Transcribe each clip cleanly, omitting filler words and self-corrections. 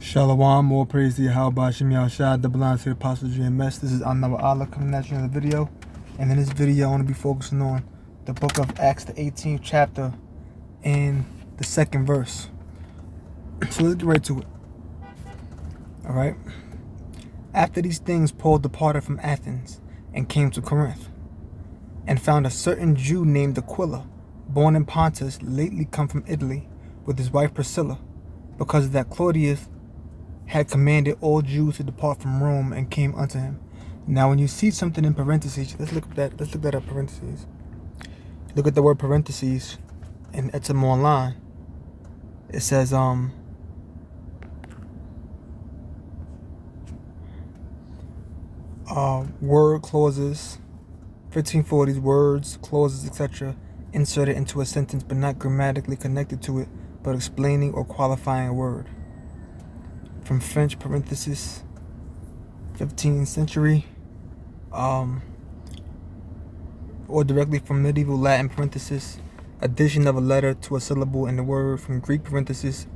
Shalom, more praise to Yahweh Shem Yahshua, the blind to the Apostle GMS. This is another Allah coming at you in the video. And in this video, I want to be focusing on the book of Acts, the 18th chapter, and the 2nd verse. So let's get right to it. Alright. After these things, Paul departed from Athens and came to Corinth, and found a certain Jew named Aquila, born in Pontus, lately come from Italy, with his wife Priscilla, because that Claudius had commanded all Jews to depart from Rome, and came unto him. Now when you see something in parentheses, let's look that up, parentheses. Look at the word parentheses in Etzem online. It says word clauses, 1540s, words, clauses, etc., inserted into a sentence but not grammatically connected to it, but explaining or qualifying a word. From French, parenthesis, 15th century, or directly from medieval Latin, parenthesis, addition of a letter to a syllable in the word. From Greek, parenthesis,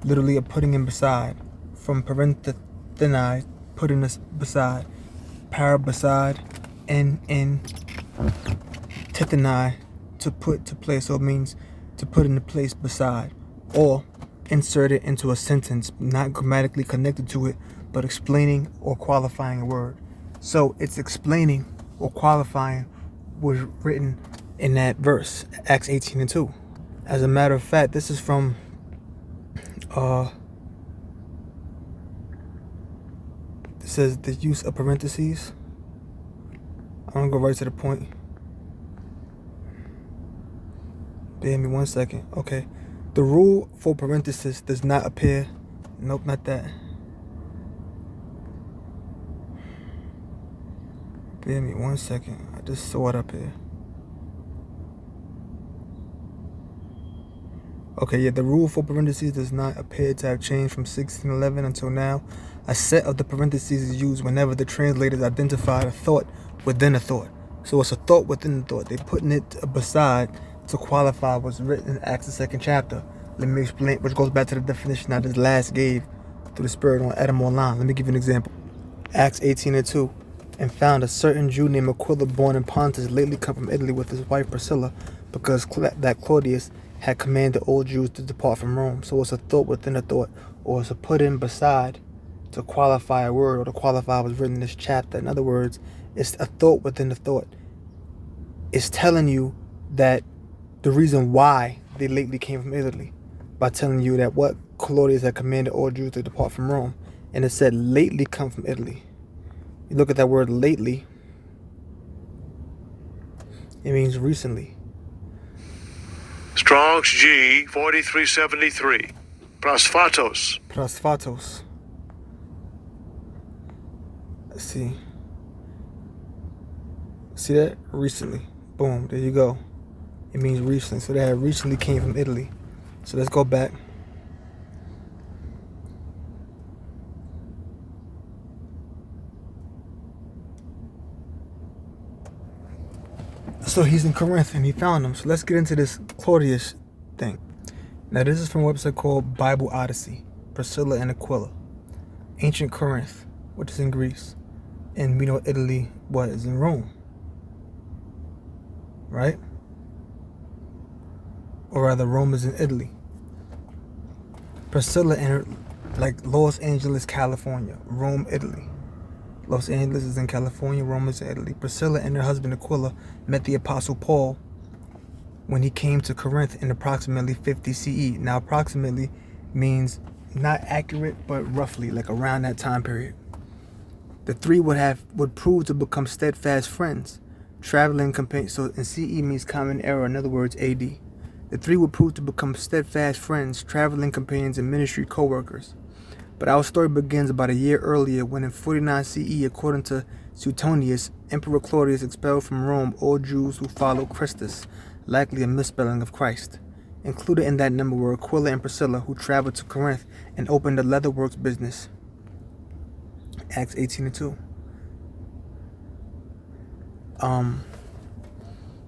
literally a putting in beside. From parenthesini, putting us beside. Para beside, and in tethani, to put to place, so it means to put into place beside, or insert it into a sentence, not grammatically connected to it, but explaining or qualifying a word. So it's explaining or qualifying was written in that verse, Acts 18:2. As a matter of fact, this is from it says the use of parentheses. I'm gonna go right to the point. Bear me 1 second. Okay. The rule for parenthesis does not appear. Nope, not that. Bear me 1 second. I just saw it up here. Okay, yeah, the rule for parentheses does not appear to have changed from 1611 until now. A set of the parentheses is used whenever the translators identified a thought within a thought. So it's a thought within the thought. They're putting it beside to qualify what's written in Acts, the 2nd chapter. Let me explain, which goes back to the definition I just last gave through the Spirit on Adam Online. Let me give you an example. Acts 18:2. And found a certain Jew named Aquila, born in Pontus, lately come from Italy, with his wife Priscilla, because that Claudius had commanded all Jews to depart from Rome. So it's a thought within a thought, or it's a put in beside to qualify a word, or to qualify what's written in this chapter. In other words, it's a thought within a thought. It's telling you that the reason why they lately came from Italy, by telling you that what Claudius had commanded all Jews to depart from Rome. And it said lately come from Italy. You look at that word lately, it means recently. Strong's G 4373. Prosphatos. Prosphatos. Let's see. See that? Recently. Boom. There you go. It means recently. So that recently came from Italy. So let's go back. So he's in Corinth and he found him. So let's get into this Claudius thing. Now this is from a website called Bible Odyssey. Priscilla and Aquila. Ancient Corinth, which is in Greece. And we know Italy, what, is in Rome. Right? Or rather, Rome is in Italy. Priscilla and her, like Los Angeles, California. Rome, Italy. Los Angeles is in California, Rome is in Italy. Priscilla and her husband Aquila met the Apostle Paul when he came to Corinth in approximately 50 CE. Now, approximately means not accurate, but roughly, like around that time period. The three would prove to become steadfast friends, traveling companions. So in CE means common era, in other words, AD. The three would prove to become steadfast friends, traveling companions, and ministry co-workers. But our story begins about a year earlier, when in 49 CE, according to Suetonius, Emperor Claudius expelled from Rome all Jews who followed Christus, likely a misspelling of Christ. Included in that number were Aquila and Priscilla, who traveled to Corinth and opened a leatherworks business. Acts 18:2.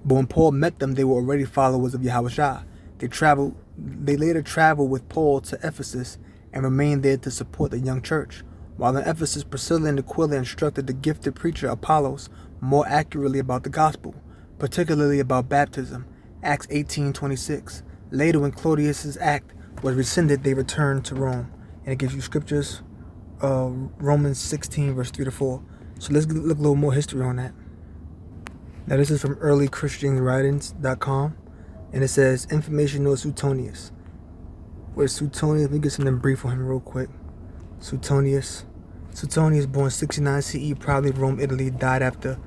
But when Paul met them, they were already followers of Yahushua. They later traveled with Paul to Ephesus and remained there to support the young church. While in Ephesus, Priscilla and Aquila instructed the gifted preacher Apollos more accurately about the gospel, particularly about baptism, Acts 18:26. Later, when Claudius's act was rescinded, they returned to Rome. And it gives you scriptures, Romans 16, verse 3-4. So let's look a little more history on that. Now this is from earlychristianwritings.com, and it says, information on Suetonius. Where's Suetonius? Let me get something brief on him real quick. Suetonius, born 69 CE, probably Rome, Italy, died after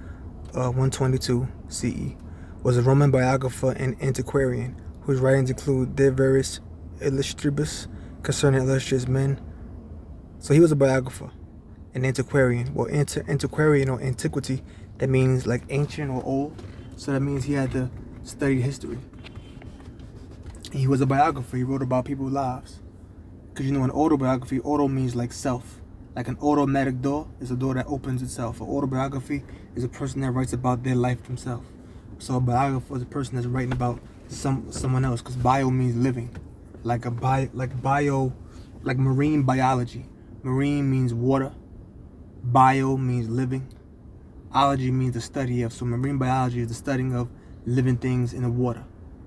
122 CE. Was a Roman biographer and antiquarian, whose writings include De Veris Illustribus, concerning illustrious men. So he was a biographer, an antiquarian. Well, antiquarian or antiquity, that means like ancient or old. So that means he had to study history. He was a biographer. He wrote about people's lives. Because you know, an autobiography, auto means like self. Like an automatic door is a door that opens itself. An autobiography is a person that writes about their life themselves. So a biographer is a person that's writing about someone else. Because bio means living, like marine biology. Marine means water. Bio means living. Ology means the study of. So marine biology is the studying of living things in the water.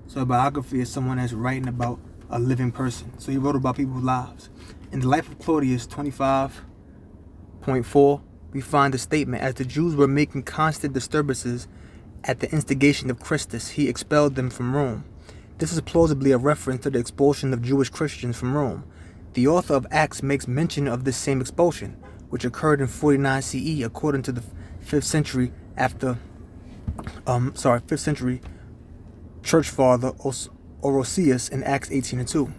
So a biography is someone that's writing about a living person. So he wrote about people's lives. In the life of Claudius 25.4, we find a statement: as the Jews were making constant disturbances at the instigation of Christus, he expelled them from Rome. This is plausibly a reference to the expulsion of Jewish Christians from Rome. The author of Acts makes mention of this same expulsion, which occurred in 49 CE, according to the 5th century church father Orosius in Acts 18:2.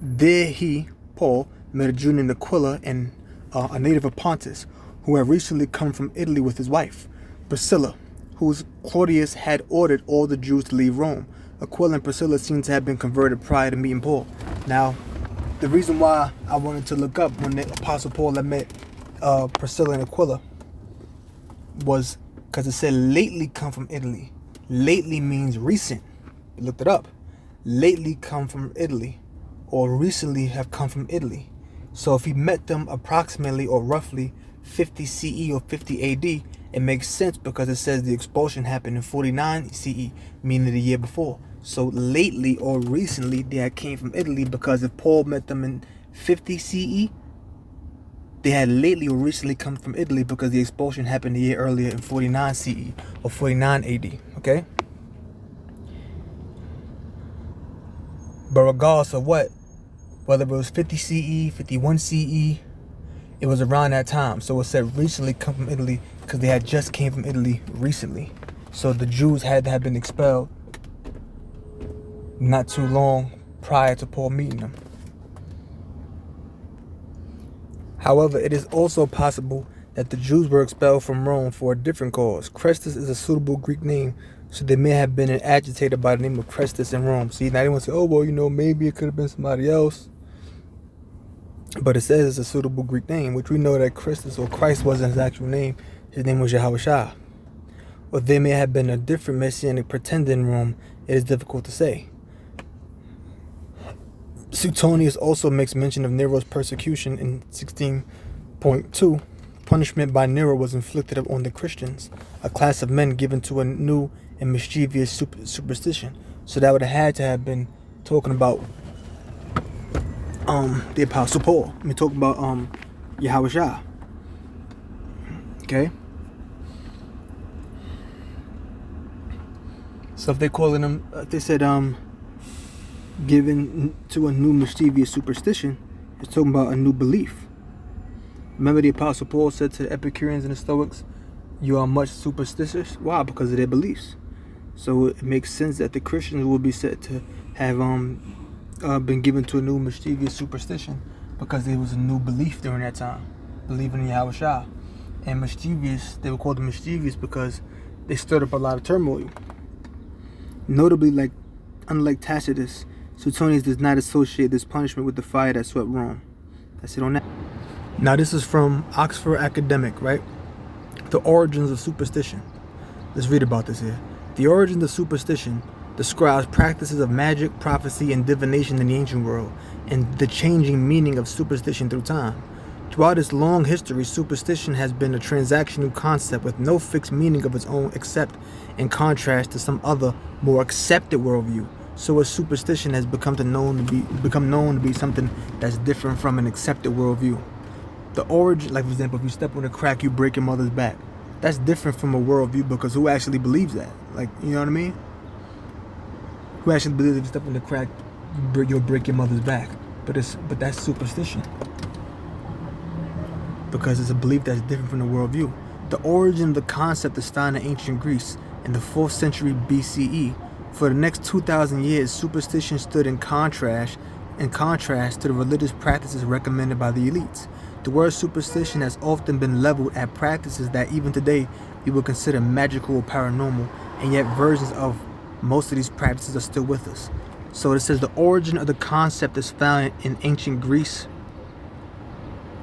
There he, Paul, met a Jew named Aquila, and a native of Pontus, who had recently come from Italy with his wife, Priscilla, whose Claudius had ordered all the Jews to leave Rome. Aquila and Priscilla seem to have been converted prior to meeting Paul. Now, the reason why I wanted to look up when the Apostle Paul had met Priscilla and Aquila was because it said lately come from Italy. Lately means recent. I looked it up. Lately come from Italy, or recently have come from Italy. So if he met them approximately or roughly 50 CE or 50 AD, it makes sense because it says the expulsion happened in 49 CE, meaning the year before. So lately or recently they had came from Italy, because if Paul met them in 50 CE, they had lately or recently come from Italy because the expulsion happened a year earlier in 49 CE or 49 AD, okay? But regardless of whether it was 50 CE, 51 CE, it was around that time. So it said recently come from Italy because they had just came from Italy recently. So the Jews had to have been expelled not too long prior to Paul meeting them. However, it is also possible that the Jews were expelled from Rome for a different cause. Christus is a suitable Greek name, so they may have been agitated by the name of Christus in Rome. See, now they want to say, oh, well, maybe it could have been somebody else. But it says it's a suitable Greek name, which we know that Christus or Christ wasn't his actual name. His name was Yahushua. Or there may have been a different messianic pretender in Rome. It is difficult to say. Suetonius also makes mention of Nero's persecution in 16.2. Punishment by Nero was inflicted on the Christians, a class of men given to a new and mischievous superstition. So that would have had to have been talking about the Apostle Paul. I mean, talking about Yahushua. Okay? So if they're calling them, they said given to a new mischievous superstition, it's talking about a new belief. Remember the Apostle Paul said to the Epicureans and the Stoics, you are much superstitious. Why? Because of their beliefs. So it makes sense that the Christians will be said to have been given to a new mischievous superstition, because there was a new belief during that time, believing in Yahushua. And mischievous, they were called mischievous because they stirred up a lot of turmoil. Notably, unlike Tacitus, Suetonius does not associate this punishment with the fire that swept Rome. That's it on that. Now this is from Oxford Academic, right? The origins of superstition. Let's read about this here. The origins of superstition. describes practices of magic, prophecy, and divination in the ancient world, and the changing meaning of superstition through time. Throughout its long history, superstition has been a transactional concept with no fixed meaning of its own except in contrast to some other, more accepted worldview. So a superstition has become known to be something that's different from an accepted worldview. The origin, like for example, if you step on a crack, you break your mother's back. That's different from a worldview because who actually believes that? Like, you know what I mean? Who actually believes if you step on the crack, you'll break your mother's back? But that's superstition because it's a belief that's different from the worldview. The origin of the concept is found in ancient Greece in the 4th century BCE. For the next 2,000 years, superstition stood in contrast to the religious practices recommended by the elites. The word superstition has often been leveled at practices that even today we would consider magical or paranormal, and yet versions of most of these practices are still with us. So it says the origin of the concept is found in ancient Greece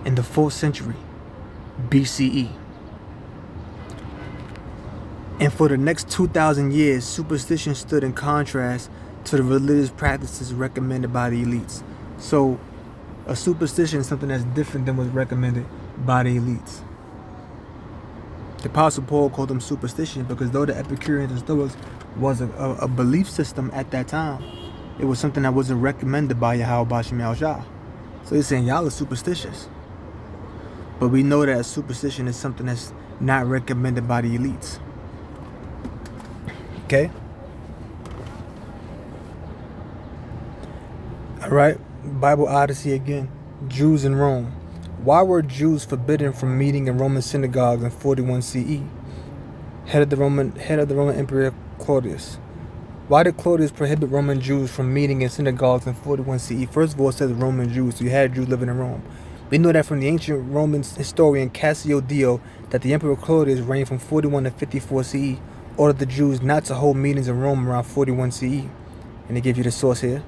in the 4th century BCE. And for the next 2,000 years, superstition stood in contrast to the religious practices recommended by the elites. So a superstition is something that's different than what's recommended by the elites. The Apostle Paul called them superstition because though the Epicureans and Stoics was a belief system at that time, it was something that wasn't recommended by Yahweh Bashim Yahushua. So he's saying y'all are superstitious. But we know that superstition is something that's not recommended by the elites. Okay? Alright, Bible Odyssey again. Jews in Rome. Why were Jews forbidden from meeting in Roman synagogues in 41 CE? Head of the Roman Emperor Claudius. Why did Claudius prohibit Roman Jews from meeting in synagogues in 41 CE? First of all, it says Roman Jews, so you had Jews living in Rome. We know that from the ancient Roman historian Cassio Dio that the Emperor Claudius reigned from 41 to 54 CE, ordered the Jews not to hold meetings in Rome around 41 CE. And they give you the source here,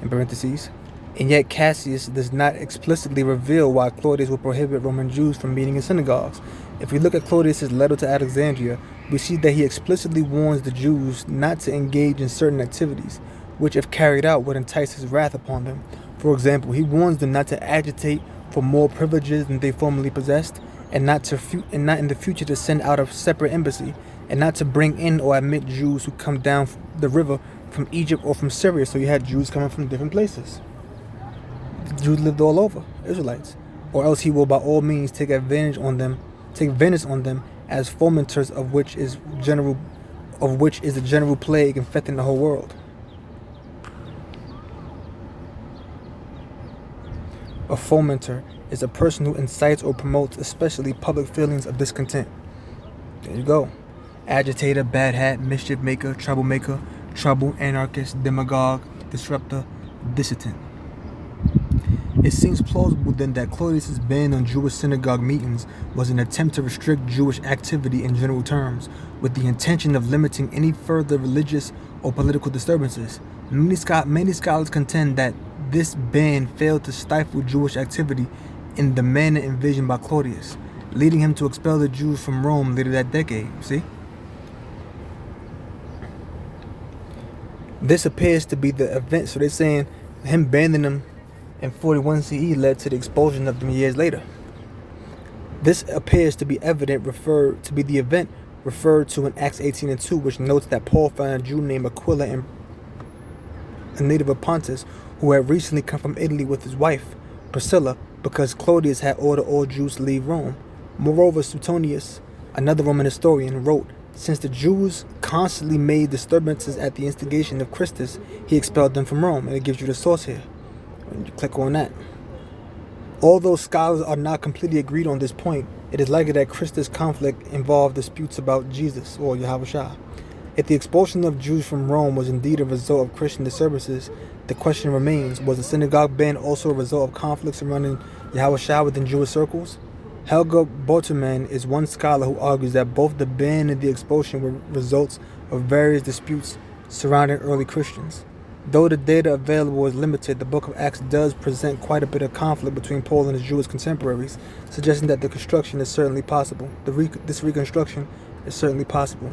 in parentheses. And yet Cassius does not explicitly reveal why Claudius would prohibit Roman Jews from meeting in synagogues. If we look at Claudius' letter to Alexandria, we see that he explicitly warns the Jews not to engage in certain activities, which if carried out would entice his wrath upon them. For example, he warns them not to agitate for more privileges than they formerly possessed, and not in the future to send out a separate embassy, and not to bring in or admit Jews who come down the river from Egypt or from Syria. So you had Jews coming from different places. Jews lived all over, Israelites. Or else he will by all means take advantage on them as fomenters of which is the general plague infecting the whole world. A fomenter is a person who incites or promotes especially public feelings of discontent. There you go. Agitator, bad hat, mischief maker, troublemaker, trouble, anarchist, demagogue, disruptor, dissident. It seems plausible then that Claudius' ban on Jewish synagogue meetings was an attempt to restrict Jewish activity in general terms, with the intention of limiting any further religious or political disturbances. Many scholars contend that this ban failed to stifle Jewish activity in the manner envisioned by Claudius, leading him to expel the Jews from Rome later that decade. See? This appears to be the event. So they're saying him banning them in 41 CE led to the expulsion of them years later. This appears to be the event referred to in Acts 18:2, which notes that Paul found a Jew named Aquila, a native of Pontus, who had recently come from Italy with his wife, Priscilla, because Claudius had ordered all Jews to leave Rome. Moreover, Suetonius, another Roman historian, wrote, since the Jews constantly made disturbances at the instigation of Christus, he expelled them from Rome. And it gives you the source here. And you click on that. Although scholars are not completely agreed on this point, it is likely that Christus' conflict involved disputes about Jesus or Yahushua. If the expulsion of Jews from Rome was indeed a result of Christian disturbances, the question remains, was the synagogue ban also a result of conflicts surrounding Yahushua within Jewish circles? Helga Borterman is one scholar who argues that both the ban and the expulsion were results of various disputes surrounding early Christians. Though the data available is limited, the book of Acts does present quite a bit of conflict between Paul and his Jewish contemporaries, suggesting that the construction is certainly possible. This reconstruction is certainly possible.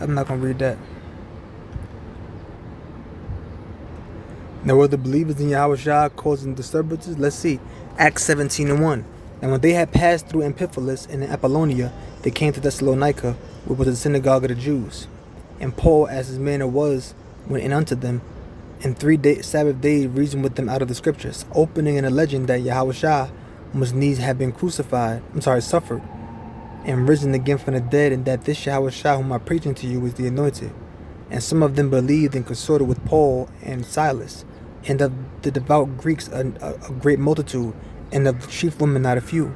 I'm not going to read that. Now, were the believers in Yahushua causing disturbances? Let's see. Acts 17:1. And when they had passed through Amphipolis and in Apollonia, they came to Thessalonica, which was the synagogue of the Jews. And Paul, as his manner was, went in unto them, and 3 Sabbath days reasoned with them out of the scriptures, opening and alleging that Yahushua must needs have been suffered, and risen again from the dead, and that this Yahushua whom I preach unto you is the anointed. And some of them believed and consorted with Paul and Silas, and of the devout Greeks a great multitude, and of the chief women not a few.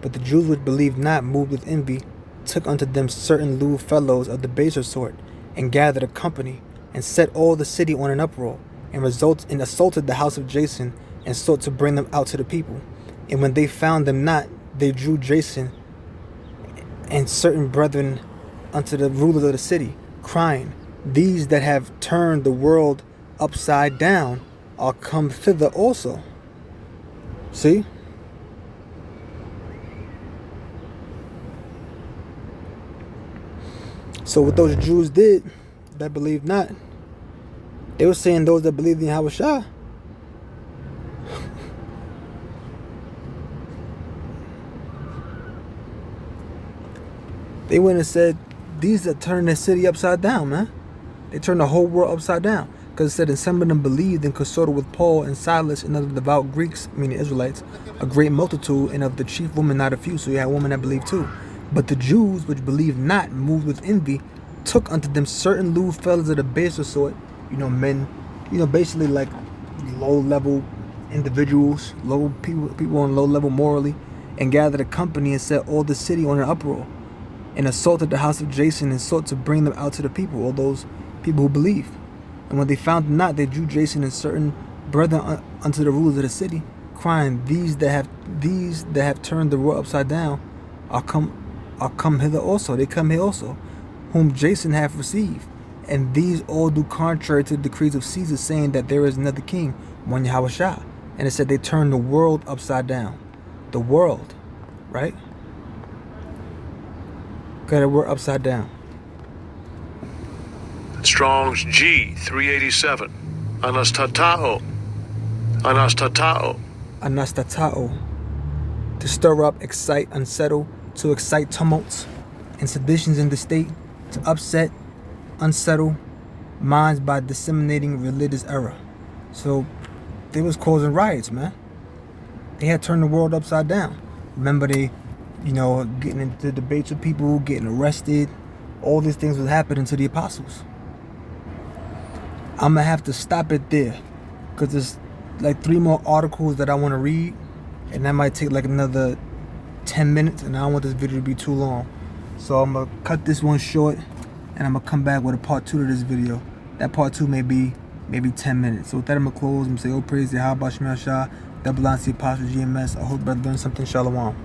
But the Jews which believed not, moved with envy, took unto them certain lewd fellows of the baser sort, and gathered a company, and set all the city on an uproar, and assaulted the house of Jason, and sought to bring them out to the people. And when they found them not, they drew Jason and certain brethren unto the rulers of the city, crying, These that have turned the world upside down are come thither also. See? So what those Jews did that believed not, they were saying those that believed in Yahushua, they went and said, these that turned the city upside down, man. They turned the whole world upside down. Because it said, and some of them believed and consorted with Paul and Silas and of the devout Greeks, meaning Israelites, a great multitude, and of the chief women not a few. So you had women that believed too. But the Jews which believed not, moved with envy, took unto them certain lewd fellows of the baser sort, men, basically like low-level individuals, low people on low level morally, and gathered a company and set all the city on an uproar, and assaulted the house of Jason, and sought to bring them out to the people, all those people who believe. And when they found them not, they drew Jason and certain brethren unto the rulers of the city, crying, These that have turned the world upside down are come hither also. They come here also, whom Jason hath received. And these all do contrary to the decrees of Caesar, saying that there is another king, one Yahushua. And it said they turned the world upside down. The world, right? Got the word upside down. Strong's G 387. Anastatao. Anastatao. To stir up, excite, unsettle, to excite tumults and seditions in the state, to upset, unsettle minds by disseminating religious error. So they was causing riots, man. They had turned the world upside down. Remember, they, getting into debates with people, getting arrested. All these things was happening to the apostles. I'm going to have to stop it there, because there's like 3 more articles that I want to read, and that might take like another 10 minutes, and I don't want this video to be too long. So I'm going to cut this one short, and I'm going to come back with a part 2 to this video. That part 2 may be maybe 10 minutes. So with that, I'm going to close and say, oh, praise the Yahweh Shema Shah, double line, see Apostle GMS. I hope brother learned something. Shalom.